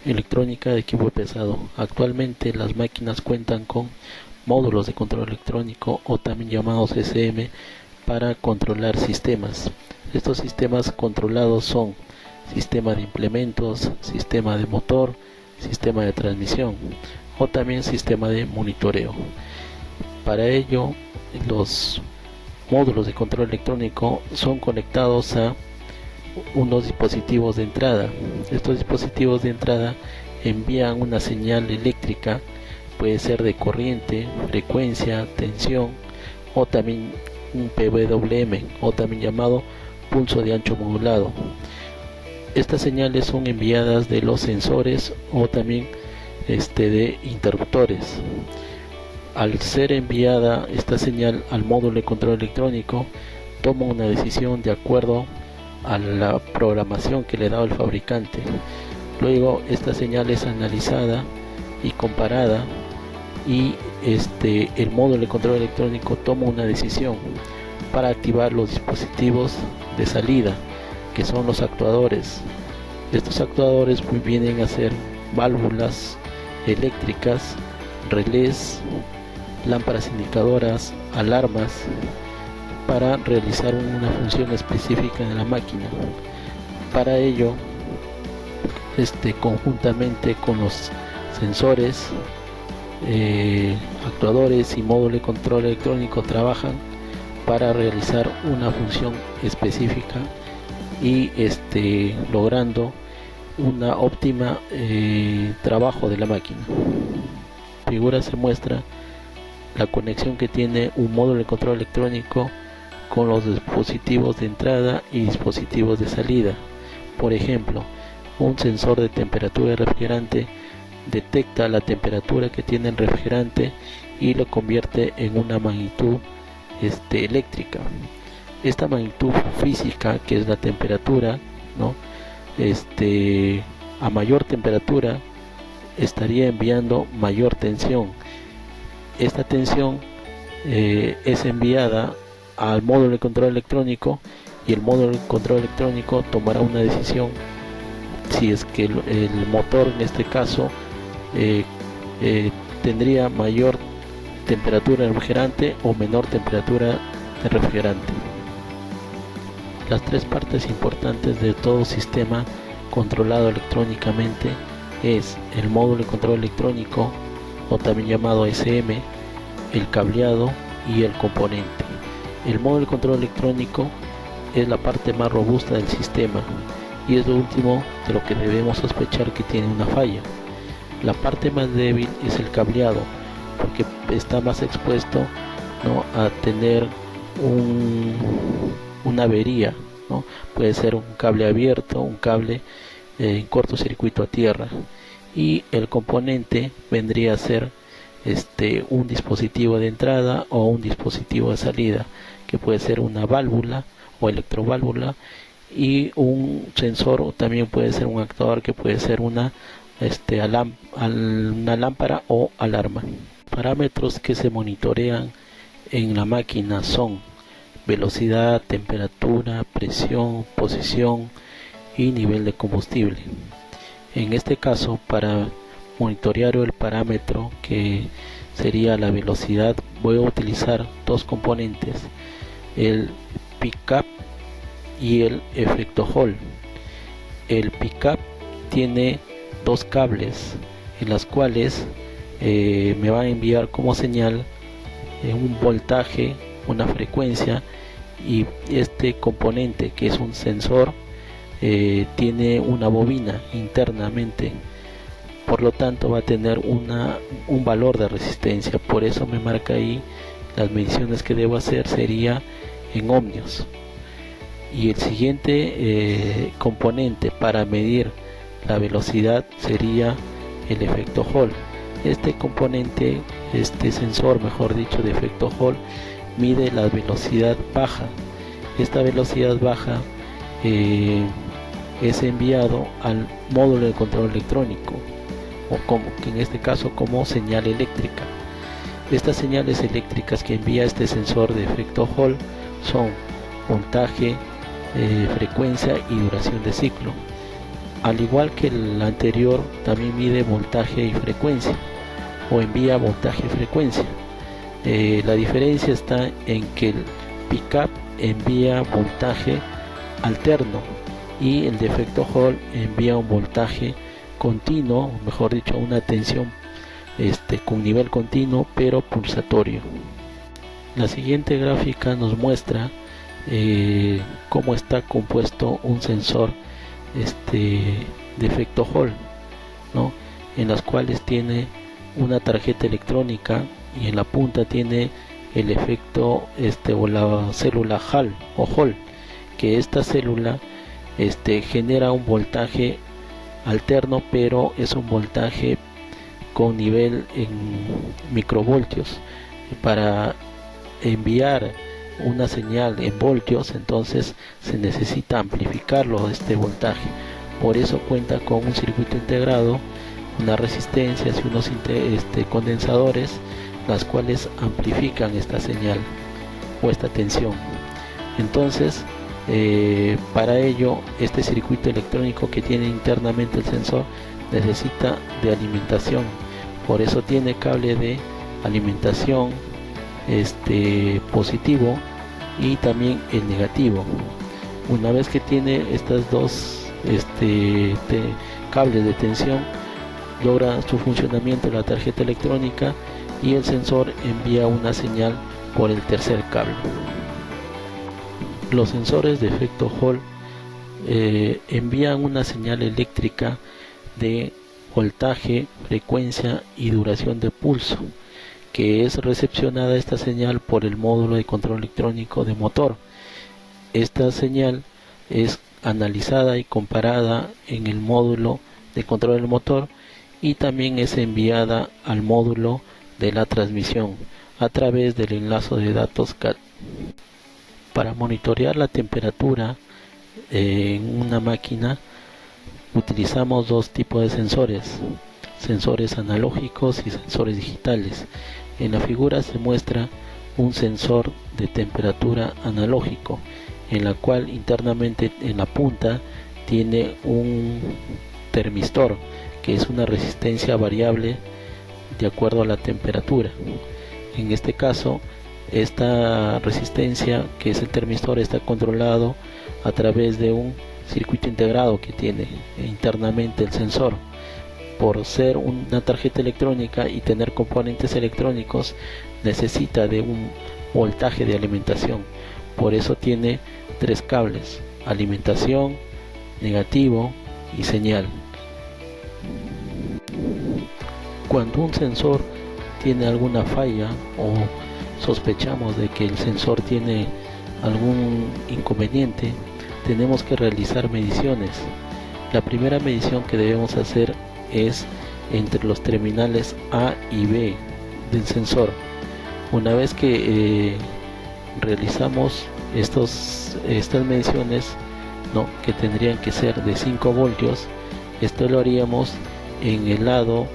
Electrónica de equipo pesado. Actualmente las máquinas cuentan con módulos de control electrónico o también llamados SM para controlar sistemas. Estos sistemas controlados son sistema de implementos, sistema de motor, sistema de transmisión o también sistema de monitoreo. Para ello, los módulos de control electrónico son conectados a unos dispositivos de entrada. Estos dispositivos de entrada envían una señal eléctrica, puede ser de corriente, frecuencia, tensión o también un PWM o también llamado pulso de ancho modulado. Estas señales son enviadas de los sensores o también de interruptores. Al ser enviada esta señal al módulo de control electrónico, toma una decisión de acuerdo a la programación que le da el fabricante. Luego esta señal es analizada y comparada y el módulo de control electrónico toma una decisión para activar los dispositivos de salida, que son los actuadores. Estos actuadores vienen a ser válvulas eléctricas, relés, lámparas indicadoras, alarmas, para realizar una función específica en la máquina. Para ello, conjuntamente con los sensores, actuadores y módulo de control electrónico trabajan para realizar una función específica y logrando una óptima trabajo de la máquina. En la figura se muestra la conexión que tiene un módulo de control electrónico con los dispositivos de entrada y dispositivos de salida. Por ejemplo, un sensor de temperatura de refrigerante detecta la temperatura que tiene el refrigerante y lo convierte en una magnitud eléctrica. Esta magnitud física, que es la temperatura, ¿no? A mayor temperatura estaría enviando mayor tensión. Esta tensión es enviada al módulo de control electrónico y el módulo de control electrónico tomará una decisión si es que el motor, en este caso, tendría mayor temperatura de refrigerante o menor temperatura de refrigerante. Las tres partes importantes de todo sistema controlado electrónicamente es el módulo de control electrónico o también llamado SM, el cableado y el componente. El módulo de control electrónico es la parte más robusta del sistema y es lo último de lo que debemos sospechar que tiene una falla. La parte más débil es el cableado, porque está más expuesto, ¿no?, a tener una avería, ¿no? Puede ser un cable abierto, un cable en cortocircuito a tierra, y el componente vendría a ser un dispositivo de entrada o un dispositivo de salida, que puede ser una válvula o electroválvula, y un sensor, o también puede ser un actuador, que puede ser una lámpara o alarma. Parámetros que se monitorean en la máquina son velocidad, temperatura, presión, posición y nivel de combustible. En este caso, para monitorear el parámetro que sería la velocidad, voy a utilizar dos componentes, el pickup y el efecto Hall. El pickup tiene dos cables en las cuales me va a enviar como señal un voltaje, una frecuencia, y este componente, que es un sensor, tiene una bobina internamente, por lo tanto va a tener un valor de resistencia. Por eso me marca ahí las mediciones que debo hacer sería en ohmios. Y el siguiente componente para medir la velocidad sería el efecto Hall. Este componente, este sensor, mejor dicho, de efecto Hall, mide la velocidad baja. Esta velocidad baja es enviado al módulo de control electrónico, o en este caso como señal eléctrica. Estas señales eléctricas que envía este sensor de efecto Hall son voltaje, frecuencia y duración de ciclo. Al igual que el anterior, también mide voltaje y frecuencia, o envía voltaje y frecuencia. La diferencia está en que el pickup envía voltaje alterno y el defecto Hall envía un voltaje continuo, mejor dicho, una tensión con nivel continuo pero pulsatorio. La siguiente gráfica nos muestra cómo está compuesto un sensor de efecto Hall, ¿no? En las cuales tiene una tarjeta electrónica y en la punta tiene el efecto o la célula Hall o Hall, que esta célula genera un voltaje alterno, pero es un voltaje con nivel en microvoltios. Para enviar una señal en voltios, entonces se necesita amplificarlo este voltaje. Por eso cuenta con un circuito integrado, unas resistencias y unos condensadores, las cuales amplifican esta señal o esta tensión. Entonces para ello, este circuito electrónico que tiene internamente el sensor necesita de alimentación. Por eso tiene cable de alimentación positivo y también el negativo. Una vez que tiene estas dos cables de tensión, logra su funcionamiento la tarjeta electrónica y el sensor envía una señal por el tercer cable. Los sensores de efecto Hall envían una señal eléctrica de voltaje, frecuencia y duración de pulso, que es recepcionada esta señal por el módulo de control electrónico de motor. Esta señal es analizada y comparada en el módulo de control del motor y también es enviada al módulo de la transmisión a través del enlace de datos CAT. Para monitorear la temperatura en una máquina utilizamos dos tipos de sensores analógicos y sensores digitales. En la figura se muestra un sensor de temperatura analógico, en la cual internamente en la punta tiene un termistor, que es una resistencia variable de acuerdo a la temperatura. En este caso, esta resistencia, que es el termistor, está controlado a través de un circuito integrado que tiene internamente el sensor. Por ser una tarjeta electrónica y tener componentes electrónicos, necesita de un voltaje de alimentación. Por eso tiene tres cables: alimentación, negativo y señal. Cuando un sensor tiene alguna falla o sospechamos de que el sensor tiene algún inconveniente, tenemos que realizar mediciones. La primera medición que debemos hacer es entre los terminales A y B del sensor. Una vez que realizamos estas mediciones, que tendrían que ser de 5 voltios, esto lo haríamos en el lado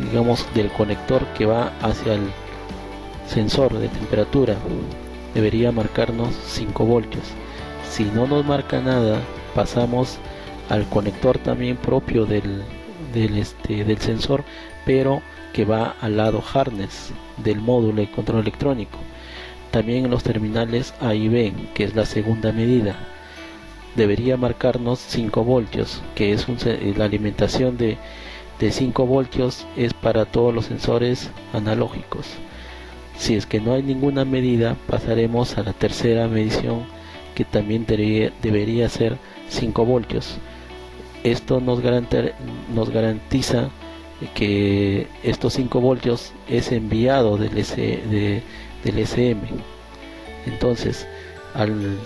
digamos del conector que va hacia el sensor de temperatura. Debería marcarnos 5 voltios. Si no nos marca nada, pasamos al conector también propio del sensor, pero que va al lado harness del módulo de control electrónico. También en los terminales A y B, que es la segunda medida, debería marcarnos 5 voltios, que es la alimentación de 5 voltios es para todos los sensores analógicos. Si es que no hay ninguna medida, pasaremos a la tercera medición, que también debería ser 5 voltios. Esto nos garantiza que estos 5 voltios es enviado del SM. Entonces, al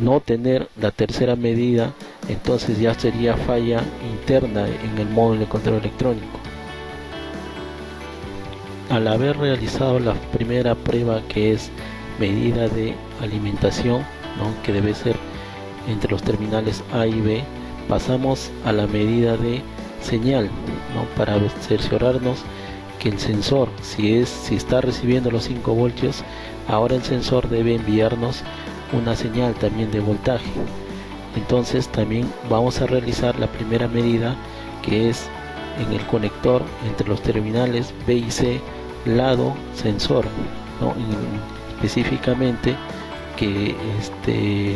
no tener la tercera medida, entonces ya sería falla interna en el módulo de control electrónico. Al haber realizado la primera prueba, que es medida de alimentación, que debe ser entre los terminales A y B, pasamos a la medida de señal, para cerciorarnos que el sensor, si está recibiendo los 5 voltios, ahora el sensor debe enviarnos una señal también de voltaje. Entonces también vamos a realizar la primera medida, que es en el conector entre los terminales B y C, lado sensor, ¿no? Específicamente que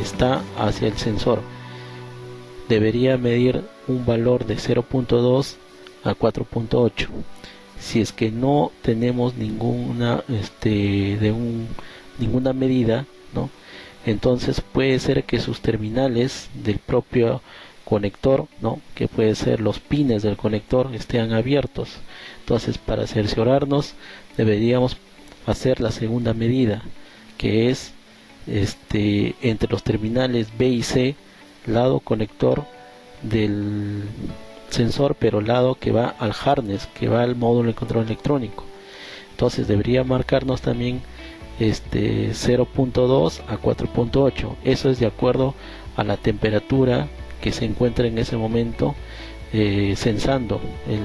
está hacia el sensor. Debería medir un valor de 0.2 a 4.8. Si es que no tenemos ninguna ninguna medida, ¿no? Entonces puede ser que sus terminales del propio conector, ¿no? Que puede ser los pines del conector, estén abiertos. Entonces, para cerciorarnos, deberíamos hacer la segunda medida, que es entre los terminales B y C, lado conector del sensor, pero lado que va al harness, que va al módulo de control electrónico. Entonces debería marcarnos también 0.2 a 4.8. Eso es de acuerdo a la temperatura que se encuentra en ese momento sensando, en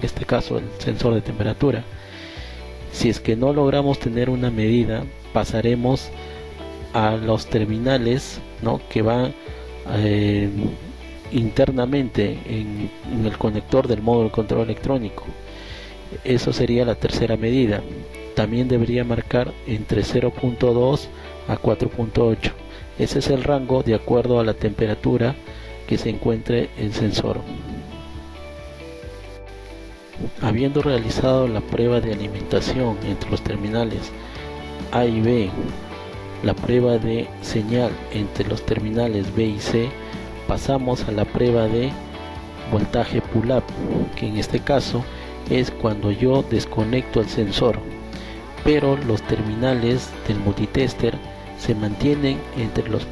este caso el sensor de temperatura. Si es que no logramos tener una medida, pasaremos a los terminales, ¿no? Que van internamente en el conector del módulo de control electrónico. Eso sería la tercera medida. También debería marcar entre 0.2 a 4.8. Ese es el rango de acuerdo a la temperatura que se encuentre el sensor. Habiendo realizado la prueba de alimentación entre los terminales A y B, la prueba de señal entre los terminales B y C, pasamos a la prueba de voltaje pull-up, que en este caso es cuando yo desconecto el sensor, pero los terminales del multitester se mantienen entre los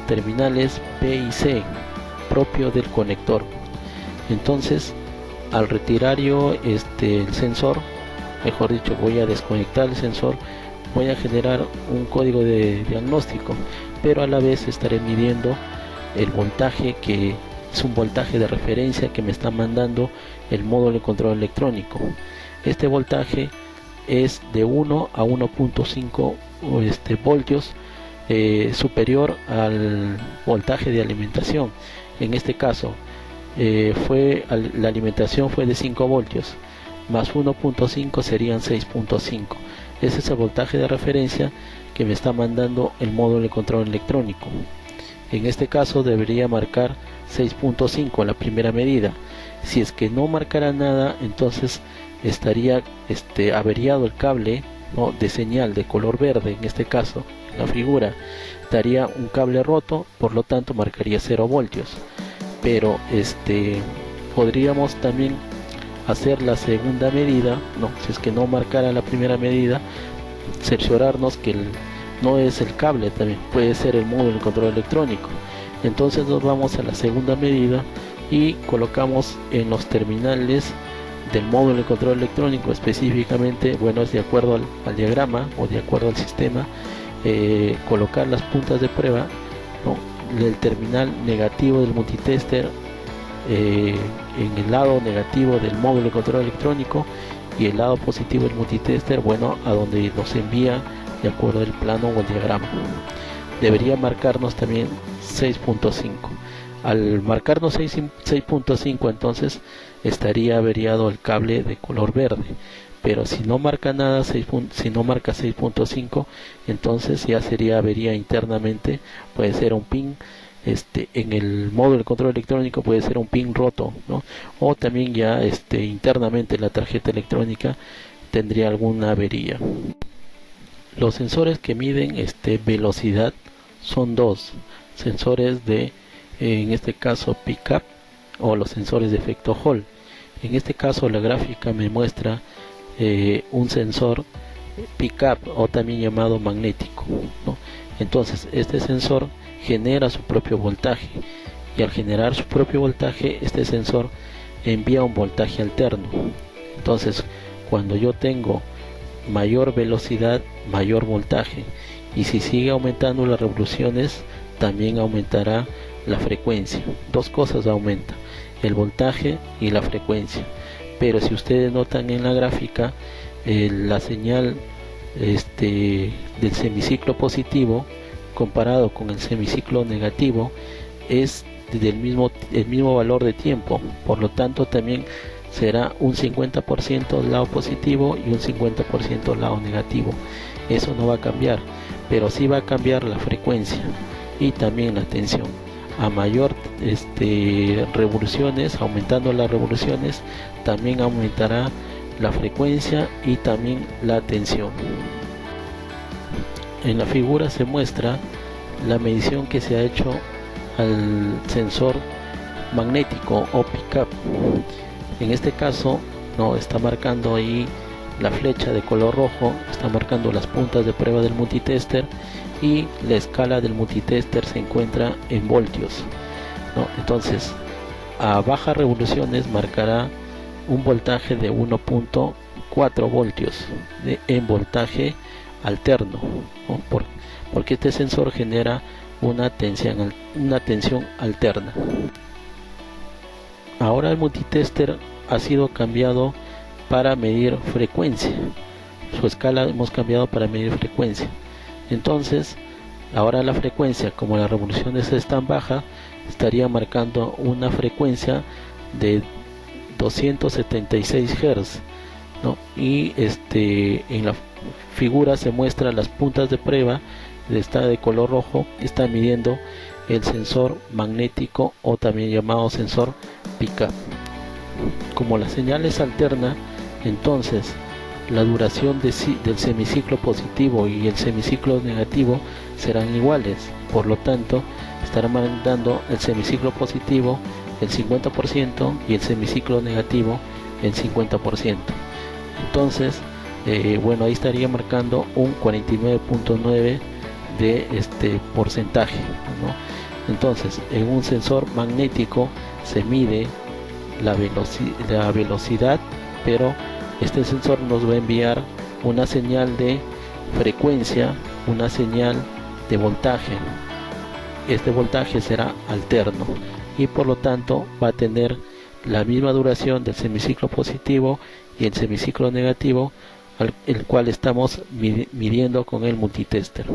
terminales B y C propio del conector. Entonces, al retirar yo el sensor, mejor dicho, voy a desconectar el sensor, voy a generar un código de diagnóstico, pero a la vez estaré midiendo el voltaje, que es un voltaje de referencia que me está mandando el módulo de control electrónico. Este voltaje es de 1 a 1.5 voltios superior al voltaje de alimentación. En este caso la alimentación fue de 5 voltios, más 1.5 serían 6.5. Ese es el voltaje de referencia que me está mandando el módulo de control electrónico. En este caso debería marcar 6.5 la primera medida. Si es que no marcara nada, entonces estaría averiado el cable, ¿no? De señal de color verde. En este caso, en la figura, estaría un cable roto, por lo tanto marcaría 0 voltios. Pero podríamos también hacer la segunda medida, ¿no? Si es que no marcara la primera medida, cerciorarnos que no es el cable, también puede ser el módulo de control electrónico. Entonces nos vamos a la segunda medida y colocamos en los terminales del módulo de control electrónico, específicamente, bueno, es de acuerdo al diagrama o de acuerdo al sistema, colocar las puntas de prueba, ¿no? El terminal negativo del multitester en el lado negativo del módulo de control electrónico, y el lado positivo del multitester, bueno, a donde nos envía de acuerdo al plano o el diagrama. Debería marcarnos también 6.5. Al marcarnos 6.5, entonces estaría averiado el cable de color verde. Pero si no marca nada, si no marca 6.5, entonces ya sería avería internamente. Puede ser un pin en el módulo de control electrónico, puede ser un pin roto, ¿no? O también ya internamente la tarjeta electrónica tendría alguna avería. Los sensores que miden velocidad son dos sensores en este caso pickup, o los sensores de efecto Hall. En este caso la gráfica me muestra un sensor pickup, o también llamado magnético, ¿no? Entonces este sensor genera su propio voltaje, y al generar su propio voltaje, este sensor envía un voltaje alterno. Entonces, cuando yo tengo mayor velocidad, mayor voltaje, y si sigue aumentando las revoluciones, también aumentará la frecuencia. Dos cosas aumentan: el voltaje y la frecuencia. Pero si ustedes notan en la gráfica, la señal del semiciclo positivo comparado con el semiciclo negativo es el mismo valor de tiempo, por lo tanto también será un 50% lado positivo y un 50% lado negativo. Eso no va a cambiar, pero sí va a cambiar la frecuencia y también la tensión. A mayor revoluciones, aumentando las revoluciones, también aumentará la frecuencia y también la tensión. En la figura se muestra la medición que se ha hecho al sensor magnético o pickup. En este caso no está marcando ahí la flecha de color rojo, está marcando las puntas de prueba del multitester y la escala del multitester se encuentra en voltios, ¿no? Entonces a bajas revoluciones marcará un voltaje de 1.4 voltios en voltaje alterno, ¿no? Porque este sensor genera una tensión alterna. Ahora el multitester ha sido cambiado para medir frecuencia, su escala hemos cambiado para medir frecuencia. Entonces ahora la frecuencia, como las revoluciones están bajas, estaría marcando una frecuencia de 276 Hz, ¿no? Y en la figura se muestra las puntas de prueba, está de color rojo, está midiendo el sensor magnético o también llamado sensor pickup. Como la señal es alterna, entonces la duración del semiciclo positivo y el semiciclo negativo serán iguales, por lo tanto estará mandando el semiciclo positivo el 50% y el semiciclo negativo el 50%. Entonces bueno, ahí estaría marcando un 49.9 de porcentaje, ¿no? Entonces en un sensor magnético se mide la velocidad, pero este sensor nos va a enviar una señal de frecuencia, una señal de voltaje. Este voltaje será alterno y por lo tanto va a tener la misma duración del semiciclo positivo y el semiciclo negativo, el cual estamos midiendo con el multitester.